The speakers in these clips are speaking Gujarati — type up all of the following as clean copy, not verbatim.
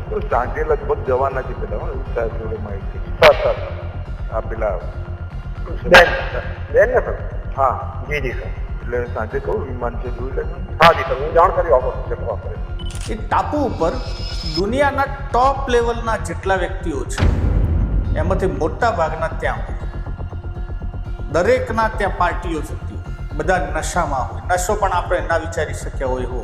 તો સાંજે લગભગ જવાના છે પેલા સાહેબ જોડે માહિતી સર આ પેલા બેન બેન ને સર હા જી જી સર એટલે સાંજે કહું વિમાન છે જોઈ લેજો હા જી સર હું જાણકારી આપું છું જેટલું આપે એ ટાપુ ઉપર દુનિયાના ટોપ લેવલના જેટલા વ્યક્તિઓ છે એમાંથી મોટા ભાગના ત્યાં હોય. દરેકના ત્યાં પાર્ટીઓ થતી હોય, બધા નશામાં હોય. નશો પણ આપણે ના વિચારી શક્યા હોય એવો.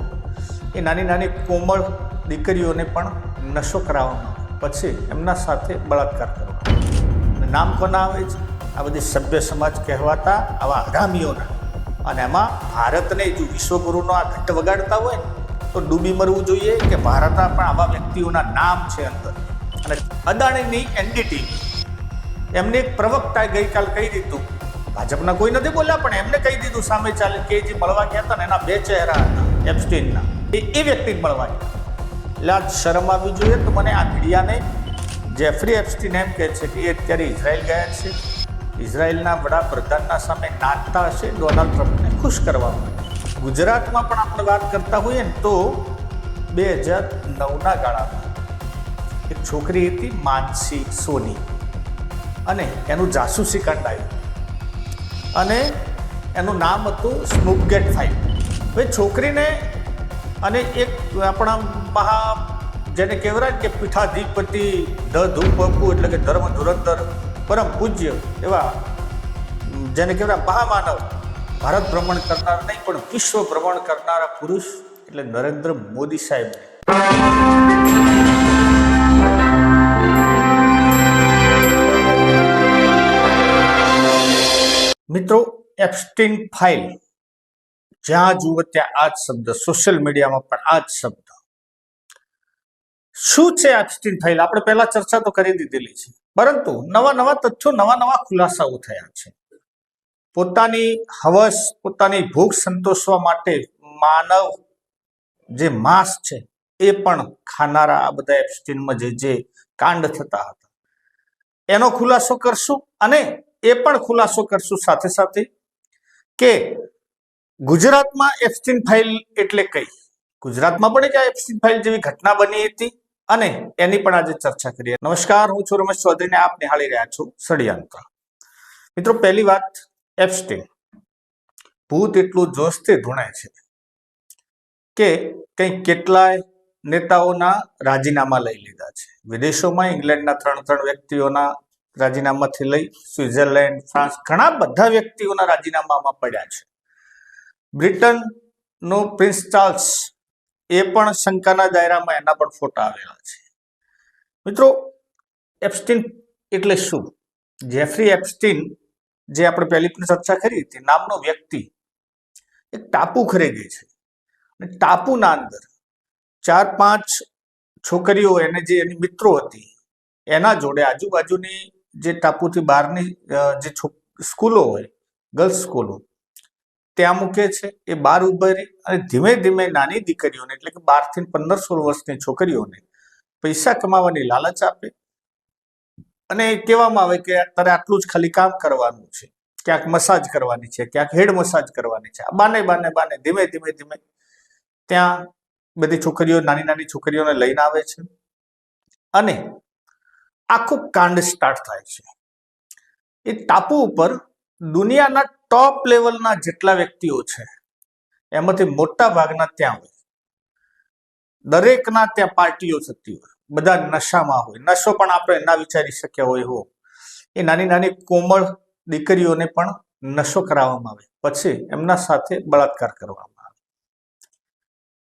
એ નાની નાની કોમળ દીકરીઓને પણ નશો કરાવવામાં આવે, પછી એમના સાથે બળાત્કાર કરવામાં. નામ કોના આવે છે? આ બધી સભ્ય સમાજ કહેવાતા આવા હરામીઓના. અને એમાં ભારતને જો વિશ્વગુરુનો આ ઘંટ વગાડતા હોય ને તો ડૂબી મરવું જોઈએ કે ભારતના પણ આવા વ્યક્તિઓના નામ છે અંદર. અને અદાણીની એનડીટી એમને એક પ્રવક્તાએ ગઈકાલ કહી દીધું, ભાજપના કોઈ નથી બોલ્યા પણ એમને કહી દીધું સામે ચાલે કે જે મળવા ગયા હતા ને એના બે ચહેરા હતા એપ્સ્ટીનના, એ વ્યક્તિને મળવા ગયા. એટલે આ શરમ આવવી જોઈએ. તો મને આ મીડિયાને જેફરી એપ્સ્ટીન એમ કહે છે કે એ અત્યારે ઇઝરાયલ ગયા છે, ઇઝરાયલના વડાપ્રધાનના સામે નાચતા હશે ડોનાલ્ડ ટ્રમ્પને ખુશ કરવા માટે. ગુજરાતમાં પણ આપણે વાત કરતા હોઈએ ને તો 2009ના ગાળામાં એક છોકરી હતી માનસી સોની, અને એનું જાસૂસી કાંડ આવ્યું અને એનું નામ હતું સ્નૂપગેટ 5. હવે છોકરીને અને એક આપણા જેને કહેવાય કે પીઠાધિપતિ ધૂપપુ એટલે કે ધર્મ ધુરંધર પરમ પૂજ્ય એવા જેને કહેવાય મહામાનવ, ભારત ભ્રમણ કરનાર નહીં પણ વિશ્વ ભ્રમણ કરનારા પુરુષ એટલે નરેન્દ્ર મોદી સાહેબ. મિત્રો, એપ્સ્ટીન ફાઇલ જ્યાં જુઓ ત્યાં આ જ શબ્દ, સોશિયલ મીડિયામાં પણ આ જ શબ્દ. શું છે એપ્સ્ટીન ફાઇલ? આપણે પહેલા ચર્ચા તો કરી દીધેલી છે, પરંતુ નવા નવા તથ્યો, નવા નવા ખુલાસાઓ થયા છે. પોતાની હવસ, પોતાની ભૂખ સંતોષવા માટે માનવ જે માંસ છે એ પણ ખાનારા આ બધા એપ્સ્ટીનમાં જે કાંડ થતા હતા એનો ખુલાસો કરશું. અને એ પણ ખુલાસો કરશું સાથે સાથે કે ગુજરાતમાં એપ્સ્ટીન ફાઇલ એટલે કઈ, ગુજરાતમાં પણ એક એપ્સ્ટીન ફાઇલ જેવી ઘટના બની હતી અને એની પણ આજે ચર્ચા કરીએ. નમસ્કાર, હું છું રમેશ ચૌધરીને આપ નિહાળી રહ્યા છો ષડયંત્ર. મિત્રો, પહેલી વાત, એપ્સ્ટીન ભૂત એટલું જોશથી ધૂણે છે કે કંઈક કેટલાય નેતાઓના રાજીનામા લઈ લીધા છે. વિદેશોમાં ઇંગ્લેન્ડના 3 વ્યક્તિઓના રાજીનામાથી લઈ સ્વિટ્ઝરલેન્ડ, ફ્રાન્સ, ઘણા બધા વ્યક્તિઓના રાજીનામામાં પડ્યા છે. બ્રિટનનો પ્રિન્સ ચાર્લ્સ એ પણ શંકાના દાયરામાં, એના પણ ફોટા આવેલા છે. મિત્રો, એપ્સ્ટીન એટલે શું? જેફરી એપ્સ્ટીન, જે આપણે પહેલી પણ ચર્ચા કરી હતી, નામનો વ્યક્તિ એક ટાપુ ખરીદે છે અને ટાપુના અંદર 4-5 છોકરીઓ, એને જે એની મિત્રો હતી એના જોડે આજુબાજુની જે ટાપુથી બહારની જે સ્કૂલો હોય, ગર્લ્સ સ્કૂલો, ત્યાં મૂકે છે. એ બહાર ઉભી રહી અને ધીમે ધીમે નાની દીકરીઓને એટલે કે 12 થી 15-16 વર્ષની છોકરીઓને પૈસા કમાવાની લાલચ આપે અને કહેવામાં આવે કે તારે આટલું જ ખાલી કામ કરવાનું છે, ક્યાંક મસાજ કરવાની છે, ક્યાંક હેડ મસાજ કરવાની છે. બાને ધીમે ધીમે ત્યાં બધી છોકરીઓ, નાની નાની છોકરીઓને લઈને આવે છે અને આખું કાંડ સ્ટાર્ટ થાય છે. એ ટાપુ ઉપર દુનિયાના ટોપ લેવલના જેટલા વ્યક્તિઓ છે એમાંથી મોટા ભાગના ત્યાં હોય. દરેકના ત્યાં પાર્ટીઓ થતી હોય, બધા નશામાં હોય. નશો પણ આપણે ના વિચારી શક્યા હોય એવો. એ નાની નાની કોમળ દીકરીઓને પણ નશો કરાવવામાં આવે, પછી એમના સાથે બળાત્કાર કરવામાં આવે.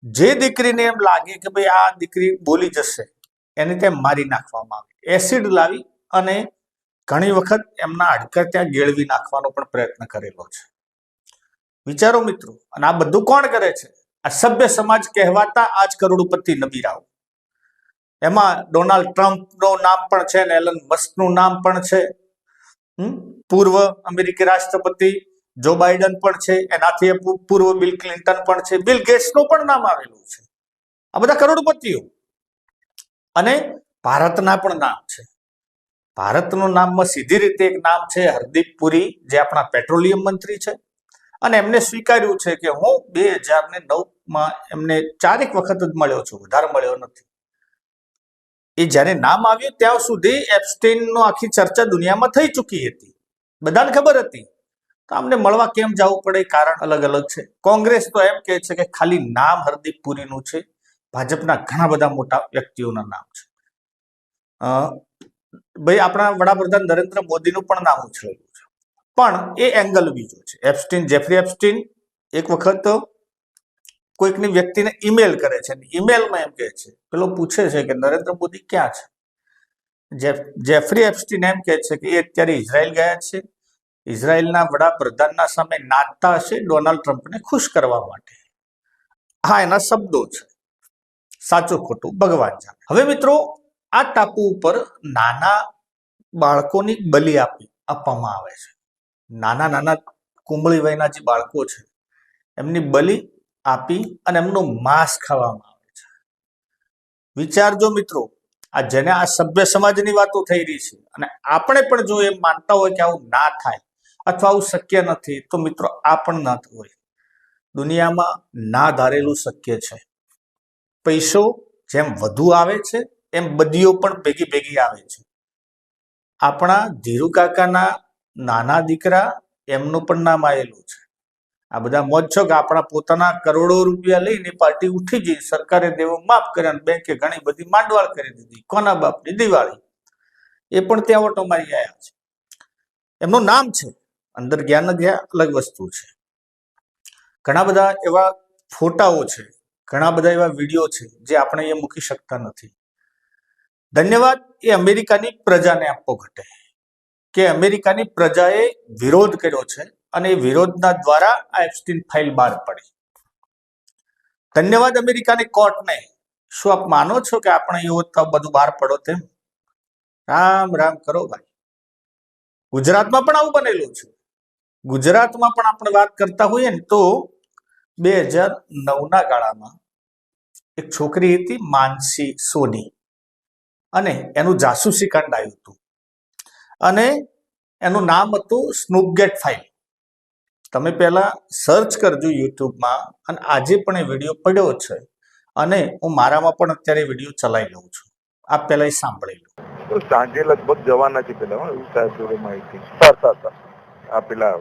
જે દીકરીને એમ લાગે કે ભાઈ આ દીકરી બોલી જશે એને ત્યાં મારી નાખવામાં આવે. એસિડ લાવી અને ઘણી વખત એમના હાડકા ત્યાં ગેળવી નાખવાનો પણ પ્રયત્ન કરેલો છે. વિચારો મિત્રો, અને આ બધું કોણ કરે છે? આ સભ્ય સમાજ કહેવાતા આજ કરોડપતિ નબીરાઓ. એમાં ડોનાલ્ડ ટ્રમ્પનું નામ પણ છે ને એલન મસ્કનું નામ પણ છે. પૂર્વ અમેરિકી રાષ્ટ્રપતિ જો બાઇડન પણ છે, એનાથી પૂર્વ બિલ ક્લિન્ટન પણ છે, બિલ ગેટ્સનું પણ નામ આવેલું છે. આ બધા કરોડપતિઓ. અને ભારતના પણ નામ છે. ભારતનું નામમાં સીધી રીતે એક નામ છે હરદીપ પુરી, જે આપણા પેટ્રોલિયમ મંત્રી છે. અને એમને સ્વીકાર્યું છે કે હું 2009માં એમને 4 વખત જ મળ્યો છું, વધારે મળ્યો નથી. એ જ્યારે નામ આવ્યું ત્યાં સુધી એપ્સ્ટેઇનનો આખી ચર્ચા દુનિયામાં થઈ ચૂકી હતી, બધાને ખબર હતી. તો આમને મળવા કેમ જવું પડે, કારણ અલગ અલગ છે. કોંગ્રેસ તો એમ કહે છે કે ખાલી નામ હરદીપ પુરીનું છે, ભાજપના ઘણા બધા મોટા વ્યક્તિઓના નામ છે. ભાઈ આપણા વડાપ્રધાન નરેન્દ્ર મોદીનું પણ નામ ઉછળેલું છે, પણ એ એંગલ બીજો છે. એપ્સ્ટીન, જેફરી એપ્સ્ટીન એક વખત કોઈકની વ્યક્તિને ઈમેલ કરે છે, ઈમેલમાં એમ કહે છે, પેલો પૂછે છે કે નરેન્દ્ર મોદી ક્યાં છે. જેફરી એપ્સ્ટીન એમ કહે છે કે એ અત્યારે ઇઝરાયલ ગયા છે, ઇઝરાયલના વડાપ્રધાનના સામે નાચતા હશે ડોનાલ્ડ ટ્રમ્પને ખુશ કરવા માટે. હા, એના શબ્દો છે, સાચું ખોટું ભગવાન જાણે. હવે મિત્રો, આ ટાપુ ઉપર નાના બાળકોની બલિ આપવામાં આવે છે. નાના નાના કુંબળી વયના જે બાળકો છે એમની બલિ આપી અને એમનું માંસ ખાવામાં આવે છે. વિચારજો મિત્રો, આ જેને આ સભ્ય સમાજની વાતો થઈ રહી છે, અને આપણે પણ જો એમ માનતા હોય કે આવું ના થાય અથવા આવું શક્ય નથી, તો મિત્રો આ પણ ના થવું હોય. દુનિયામાં ના ધારેલું શક્ય છે. પૈસો જેમ વધુ આવે છે એમ બદીઓ પણ ભેગી ભેગી આવે છે. આપણા ધીરુ કાકાના નાના દીકરા, એમનું પણ નામ આવેલું છે. આ બધા મોજ છો કે આપણા પોતાના કરોડો રૂપિયા લઈને પાર્ટી ઉઠી ગઈ, સરકારે દેવો માફ કર્યા અને બેંકે ઘણી બધી માંડવાળ કરી દીધી. કોના બાપની દિવાળી, એ પણ ત્યાં ઓટો મારી આવ્યા છે. એમનું નામ છે, અંદર જ્ઞાન ગયા અલગ વસ્તુ છે. ઘણા બધા એવા ફોટાઓ છે, ઘણા બધા એવા વિડીયો છે જે આપણે એ મૂકી શકતા નથી. ધન્યવાદ એ અમેરિકાની પ્રજાને આપવો ઘટે કે અમેરિકાની પ્રજાએ વિરોધ કર્યો છે અને એ વિરોધના દ્વારા આ એપ્સ્ટીન ફાઇલ બહાર પડી. ધન્યવાદ અમેરિકાની કોર્ટને. શું આપ માનો છો કે આપણે એવું તો બધું બહાર પડો તેમ? રામ રામ કરો ભાઈ. ગુજરાતમાં પણ આવું બનેલું છે. ગુજરાતમાં પણ આપણે વાત કરતા હોઈએ ને તો 2009ના ગાળામાં એક છોકરી હતી માનસી સોની, અને એનું જાસૂસી કાંડ આવ્યું હતું, અને એનું નામ હતું સ્નૂપગેટ ફાઇલ. તમે પહેલા સર્ચ કરજો યુટ્યુબમાં, અને આજે પણ એ વિડીયો પડ્યો છે, અને હું મારામાં પણ અત્યારે વિડીયો ચલાવી લઉં છું. આપ પહેલા એ સાંભળી લો. તો સાંજે લગભગ જવાના છે પેલા, એવું સાહેબ જોડે માહિતી છે. સર આ પેલા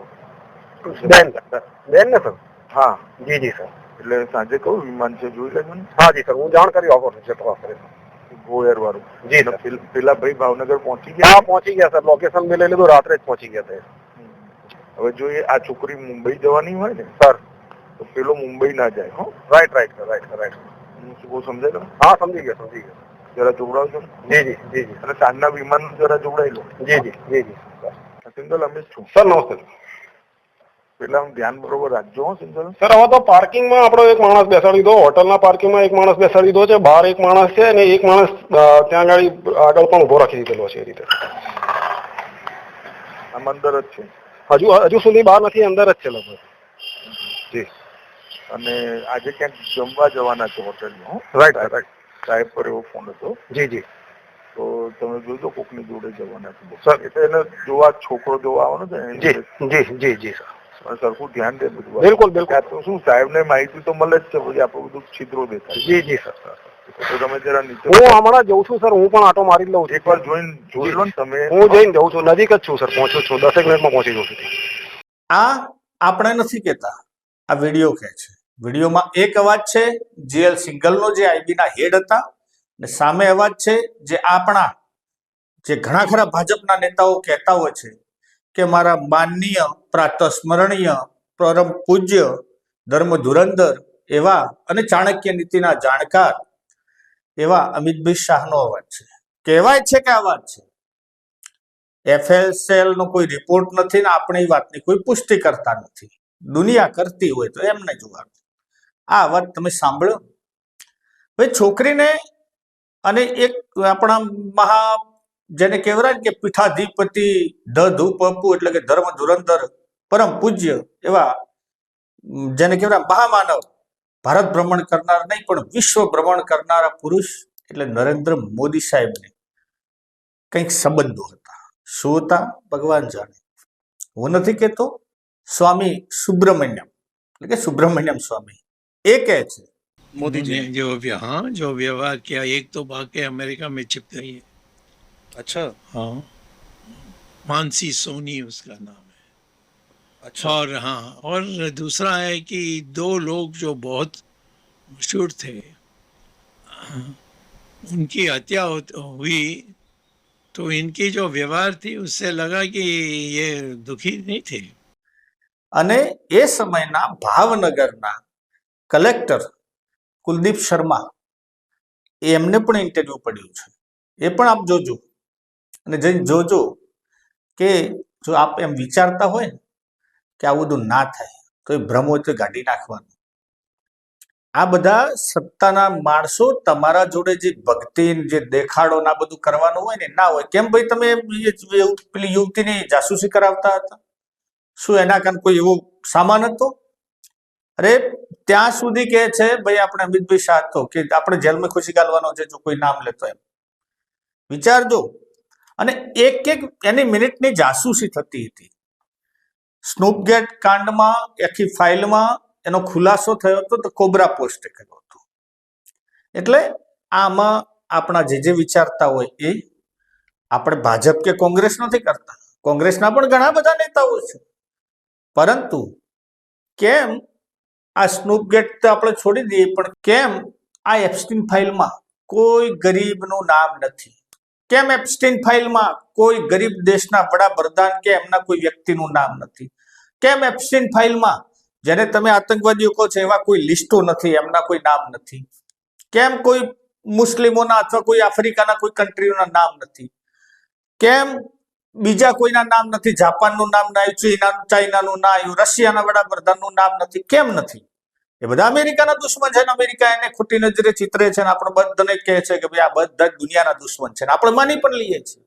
બેન ને સર. હા, જી જી સર. એટલે સાંજે કયું વિમાન છે જોઈ લેજો ને. હા જી સર, હું જાણકારી આપું છું તપાસ કરી. ગોયર વાળું. જી સર. પેલા ભાઈ ભાવનગર પહોંચી ગયા? હા પહોંચી ગયા સર, લોકેશન મેં લઈ લીધું, રાત્રે જ પહોંચી ગયા હતા. હવે જો આ છોકરી મુંબઈ જવાની હોય ને સર, તો પેલો મુંબઈ ના જાય. હો, રાઈટ સર. હું શું કહું સમજાય તમે? હા સમજી ગયો. જરા જોવડાવજો ને. જી. અને સાંજના વિમાન જરા જોવડાવી લો. જી. સિંગલ અમે જ છું. સર નમસ્તે. પેલા ધ્યાન બરોબર રાખજો. હો સિંગલ. સર હવે તો પાર્કિંગમાં આપણો એક માણસ બેસાડી દો, હોટલના પાર્કિંગમાં એક માણસ બેસાડી દો છે, બહાર એક માણસ છે, અને એક માણસ ત્યાં આગળ પણ ઉભો રાખી દીધેલો છે. એ રીતે આમ અંદર જ છે? હજુ સુધી બહાર નથી, અંદર જ છે લગભગ. જી. અને આજે ક્યાંક જમવા જવાના છે હોટેલમાં? રાઈટ. સાહેબ પર એવો ફોન હતો. જી. તો તમે જોજો કોકની જોડે જવાના છે સર. એટલે એને જોવા, છોકરો જોવા આવવાનો છે. જી સર. સરખું ધ્યાન દે બધું. બિલકુલ. તો શું સાહેબ ને માહિતી તો મળે જ છે, પછી આપણું બધું છિદ્રો દેખાય. જી સર. તો તમે જરા નીચે. હું હમણાં જઉં છું સર, હું પણ આટો મારી લઉં છું. એકવાર જોઈ લો ને તમે. હું જઈને જઉં છું, નજીક જ છું સર, પહોંચું છું, 10 મિનિટમાં પહોંચી જઉં છું. આ આપણે નથી કહેતા, આ વિડીયો કહે છે. વિડીયોમાં એક અવાજ છે જીએલ સિંગલનો, જે આઈબીના હેડ હતા, અને સામે અવાજ છે જે આપણા જે ઘણા ખરા ભાજપના નેતાઓ કહેતા હોય છે કે મારા માનનીય, પ્રાતસ્મરણીય, પરમ પૂજ્ય, ધર્મ ધુરંધર એવા અને ચાણક્ય નીતિના જાણકાર એવા અમિતભાઈ શાહનો અવાજ છે. કહેવાય છે કે અવાજ છે. FSL નો કોઈ રિપોર્ટ નથી ને આપણે એ વાતની કોઈ પુષ્ટિ કરતા નથી. દુનિયા કરતી હોય તો એમને જોવાનું. આ અવાજ તમે સાંભળ્યો? ભાઈ છોકરીને અને એક આપણા જેને કહેવાય કે પીઠાધિપતિ ધૂપપુ એટલે કે ધર્મ ધુરંધર પરમ પૂજ્ય એવા જેને કહેવાય મહામાનવ, ભારત ભ્રમણ કરનાર નહીં પણ વિશ્વ ભ્રમણ કરનારા પુરુષ એટલે નરેન્દ્ર મોદી સાહેબને કંઈક સંબંધો હતા. શું હતા ભગવાન જાણે. હું નથી કહેતો. સ્વામી સુબ્રમણ્યમ એટલે કે સુબ્રમણ્યમ સ્વામી એ કહે છે मोदी जी उन्होंने जो व्यवहार किया, एक तो भाग अमेरिका में छिप गई है। अच्छा हाँ, मानसी सोनी उसका नाम है। अच्छा और हाँ, और दूसरा है कि दो लोग जो बहुत मशहूर थे, उनकी हत्या हुई, तो इनकी जो व्यवहार थी उससे लगा कि ये दुखी नहीं थे। અને એ સમયના ભાવનગરના કલેક્ટર કુલદીપ શર્મા એમને પણ ઇન્ટરવ્યુ પડ્યું છે, એ પણ આપ જોજો અને જઈને જોજો કે જો આપ એમ વિચારતા હોય ને કે આ બધું ના થાય તો એ ભ્રમ હોય તો કાઢી નાખવાનું. આ બધા સત્તાના માણસો તમારા જોડે જે ભક્તિ જે દેખાડો ના બધું કરવાનું હોય ને ના હોય. કેમ ભાઈ તમે પેલી યુવતીની જાસૂસી કરાવતા હતા? શું એના કાન કોઈ એવો સામાન હતો? અરે ત્યાં સુધી કે છે ભાઈ આપણે અમિતભાઈ શાહ તો કે આપણે જેલમાં ખુશી ગાલવાનો છે જો કોઈ નામ લેતો એમ વિચારજો. અને એક એક એની મિનિટની જાસૂસી થતી હતી. સ્નૂપગેટ કાંડમાં આખી ફાઇલમાં એનો ખુલાસો થયો હતો તો કોબરા પોસ્ટે કર્યો હતો. એટલે આમાં આપણા જે વિચારતા હોય એ આપણે ભાજપ કે કોંગ્રેસ નથી કરતા. કોંગ્રેસના પણ ઘણા બધા નેતાઓ છે, પરંતુ કેમ આ સ્નૂપગેટ તો આપણે છોડી દઈએ, પણ કેમ આ એપ્સ્ટીન ફાઇલમાં કોઈ ગરીબનું નામ નથી? કેમ એપ્સ્ટીન ફાઇલમાં કોઈ ગરીબ દેશના વડાપ્રધાન કે એમના કોઈ વ્યક્તિનું નામ નથી? કેમ એપ્સ્ટીન ફાઇલમાં જેને તમે આતંકવાદીઓ કહો છો એવા કોઈ લિસ્ટો નથી, એમના કોઈ નામ નથી? કેમ કોઈ મુસ્લિમોના અથવા કોઈ આફ્રિકાના કોઈ કન્ટ્રીઓના નામ નથી? કેમ બીજા કોઈના નામ નથી? જાપાનનું નામ ના આવ્યું, ચાઇનાનું ના આવ્યું, રશિયાના વડાપ્રધાનનું નામ નથી. કેમ નથી? એ બધા અમેરિકાના દુશ્મન છે ને અમેરિકા એને ખોટી નજરે ચિતરે છે ને આપણે બધાને કહે છે કે ભાઈ આ બધા દુનિયાના દુશ્મન છે ને આપણે માની પણ લઈએ છીએ.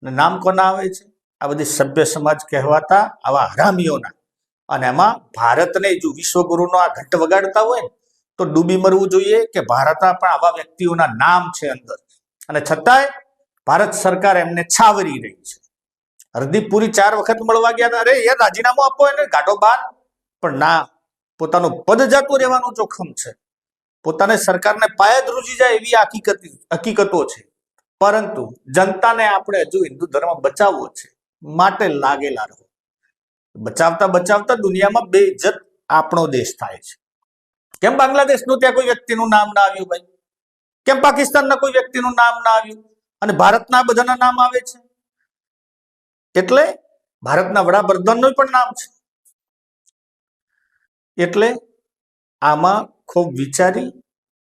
નામ કોના આવે છે? આ બધી સભ્ય સમાજ કહેવાતા આવા હરામીઓના. અને એમાં ભારતને જો વિશ્વગુરુનો આ ઘંટ વગાડતા હોય ને તો ડૂબી મરવું જોઈએ કે ભારતના પણ આવા વ્યક્તિઓના નામ છે અંદર, અને છતાંય ભારત સરકાર એમને છાવરી રહી છે. હરદીપપુરી 4 વખત મળવા ગયા હતા. અરે યાર રાજીનામું આપો એને, ગાડો બાર. પણ ના, પોતાનું પદ જતું રહેવાનું જોખમ છે. પોતાને સરકારને પાયે ધ્રુજી જાય એવી હકીકતો છે. પરંતુ જનતાને આપણે હજુ હિન્દુ ધર્મ બચાવવો છે માટે લાગેલા રહો. બચાવતા બચાવતા દુનિયામાં બેઇજ્જત આપણો દેશ થાય છે. કેમ બાંગ્લાદેશનું ત્યાં કોઈ વ્યક્તિનું નામ ના આવ્યું ભાઈ? કેમ પાકિસ્તાનના કોઈ વ્યક્તિનું નામ ના આવ્યું અને ભારતના બધાના નામ આવે છે? એટલે ભારતના વડાપ્રધાનનું પણ નામ છે. એટલે આમાં ખૂબ વિચારી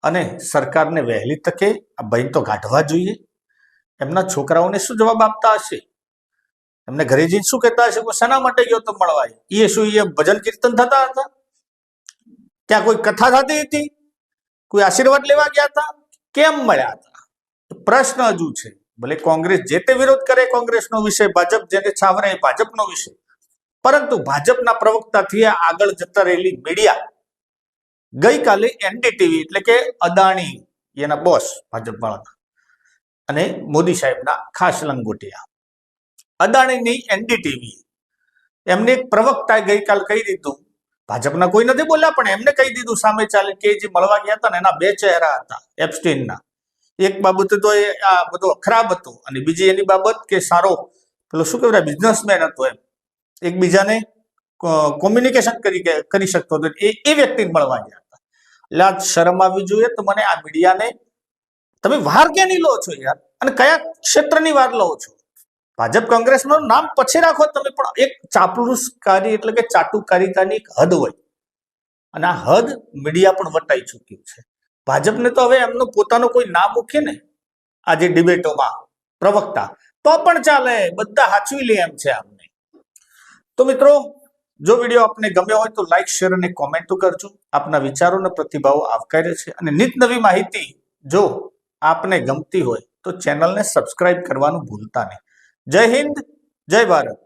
અને સરકારને વહેલી તકે આ ભાઈ તો કાઢવા જોઈએ. એમના છોકરાઓને શું જવાબ આપતા હશે? એમને ઘરે જઈને શું કહેતા હશે? કોઈ શેના માટે ગયો તો મળવા? એ શું એ ભજન કીર્તન થતા હતા? ત્યાં કોઈ કથા થતી હતી? કોઈ આશીર્વાદ લેવા ગયા હતા? કેમ મળ્યા હતા? પ્રશ્ન હજુ છે. ભલે કોંગ્રેસ જે તે વિરોધ કરે કોંગ્રેસનો વિષય, ભાજપ જેને છાવરે એ ભાજપનો વિષય, પરંતુ ભાજપના પ્રવક્તાથી આગળ જતા રહેલી મીડિયા ગઈકાલે એનડીટીવી એટલે કે અદાણી એના બોસ ભાજપ વાળા અને મોદી સાહેબના ખાસ લંગોટિયા અદાણીની એનડીટીવી એમને એક પ્રવક્તાએ ગઈકાલ કહી દીધું, ભાજપના કોઈ નથી બોલ્યા પણ એમને કહી દીધું સામે ચાલે કે જે મળવા ગયા હતા ને એના 2 ચહેરા હતા એપ્સ્ટીનના. એક બાબત તો એ આ બધો ખરાબ હતો અને બીજી એની બાબત કે સારો પેલો શું કહેવાય બિઝનેસમેન હતો, એમ એકબીજાને કોમ્યુનિકેશન કરી શકતો હતો. એ વ્યક્તિને મળવા ગયા હતા. એટલે આ શરમ આવવી જોઈએ. તો મને આ મીડિયાને તમે વાર ક્યાંની લો છો યાર, અને કયા ક્ષેત્રની વાર લો છો? ભાજપ કોંગ્રેસનું નામ પછી રાખો તમે, પણ એક ચાપલુસકારી એટલે કે ચાટુકારિતાની એક હદ હોય, અને આ હદ મીડિયા પણ વટાઈ ચૂક્યું છે. ભાજપને તો હવે એમનું પોતાનું કોઈ નામ મૂકે ને આજે ડિબેટોમાં પ્રવક્તા તો પણ ચાલે, બધા હાચવી લે એમ છે આમને. તો મિત્રો, જો વિડીયો આપને ગમ્યો હોય તો લાઈક, શેર અને કોમેન્ટ કરજો. આપના વિચારો અને પ્રતિભાવો આવકાર્ય છે. અને નિત નવી માહિતી જો આપને ગમતી હોય તો ચેનલને સબસ્ક્રાઇબ કરવાનું ભૂલતા નહીં. જય હિન્દ, જય ભારત.